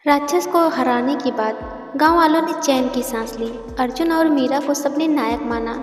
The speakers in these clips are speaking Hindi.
राक्षस को हराने के बाद गांव वालों ने चैन की सांस ली। अर्जुन और मीरा को सबने नायक माना,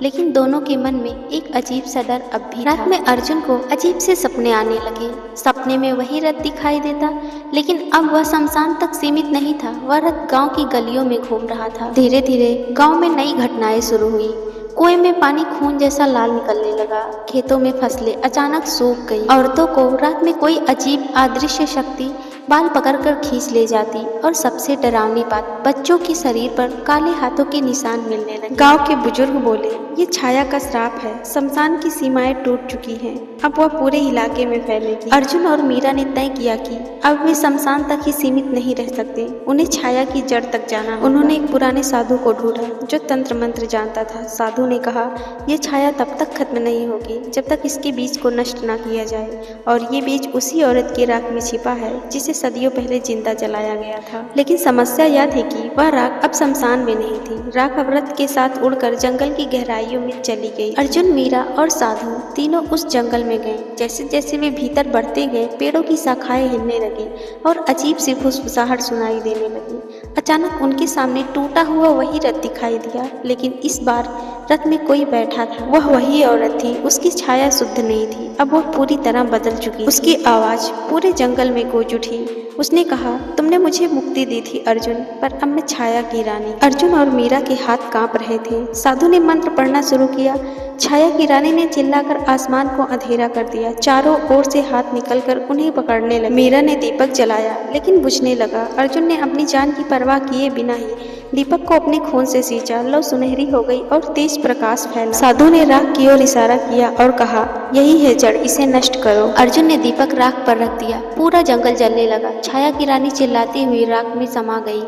लेकिन दोनों के मन में एक अजीब सा डर अब भी था। रात में अर्जुन को अजीब से सपने आने लगे। सपने में वही रथ दिखाई देता, लेकिन अब वह शमशान तक सीमित नहीं था। वह रथ गांव की गलियों में घूम रहा था। धीरे धीरे गांव में नई घटनाएं शुरू हुई। कुएं में पानी खून जैसा लाल निकलने लगा। खेतों में फसलें अचानक सूख गई। औरतों को रात में कोई अजीब अदृश्य शक्ति बाल पकड़कर खींच ले जाती, और सबसे डरावनी बात, बच्चों के शरीर पर काले हाथों के निशान मिलने लगे। गांव के बुजुर्ग बोले, ये छाया का श्राप है। शमशान की सीमाएं टूट चुकी हैं, अब वह पूरे इलाके में फैलेगी। अर्जुन और मीरा ने तय किया कि अब वे शमशान तक ही सीमित नहीं रह सकते, उन्हें छाया की जड़ तक जाना होगा। उन्होंने एक पुराने साधु को ढूंढा जो तंत्र मंत्र जानता था। साधु ने कहा, ये छाया तब तक खत्म नहीं होगी जब तक इसके बीज को नष्ट न किया जाए, और ये बीज उसी औरत की राख में छिपा है जिसे सदियों पहले जिंदा जलाया गया था। लेकिन समस्या यह थी कि वह राख अब शमशान में नहीं थी। राख अब रथ के साथ उड़कर जंगल की गहराइयों में चली गई। अर्जुन, मीरा और साधु तीनों उस जंगल में गए। जैसे जैसे वे भीतर बढ़ते गए, पेड़ों की शाखाएं हिलने लगी और अजीब सी फुसफुसाहट सुनाई देने लगी। अचानक उनके सामने टूटा हुआ वही रथ दिखाई दिया, लेकिन इस बार रथ में कोई बैठा था। वह वही औरत थी। उसकी छाया शुद्ध नहीं थी, अब वह पूरी तरह बदल चुकी। उसकी आवाज पूरे जंगल में गूंज उठी। उसने कहा, तुमने मुझे मुक्ति दी थी अर्जुन, पर अब मैं छाया की रानी। अर्जुन और मीरा के हाथ कांप रहे थे। साधु ने मंत्र पढ़ना शुरू किया। छाया की रानी ने चिल्लाकर आसमान को अंधेरा कर दिया। चारों ओर से हाथ निकलकर उन्हें पकड़ने लगे। मीरा ने दीपक जलाया, लेकिन बुझने लगा। अर्जुन ने अपनी जान की परवाह किए बिना ही दीपक को अपने खून से सींचा। लौ सुनहरी हो गई और तेज प्रकाश फैला। साधु ने राख की ओर इशारा किया और कहा, यही है जड़, इसे नष्ट करो। अर्जुन ने दीपक राख पर रख दिया। पूरा जंगल जलने लगा। छाया की रानी चिल्लाती हुई राख में समा गई।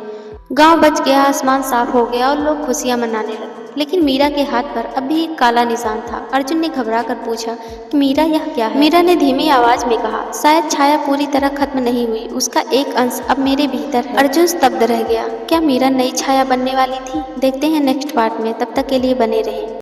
गांव बच गया, आसमान साफ हो गया और लोग खुशियां मनाने लगे। लेकिन मीरा के हाथ पर अभी एक काला निशान था। अर्जुन ने घबरा कर पूछा कि मीरा, यह क्या है? मीरा ने धीमी आवाज में कहा, शायद छाया पूरी तरह खत्म नहीं हुई, उसका एक अंश अब मेरे भीतर है। अर्जुन स्तब्ध रह गया। क्या मीरा नई छाया बनने वाली थी? देखते हैं नेक्स्ट पार्ट में। तब तक के लिए बने रहें।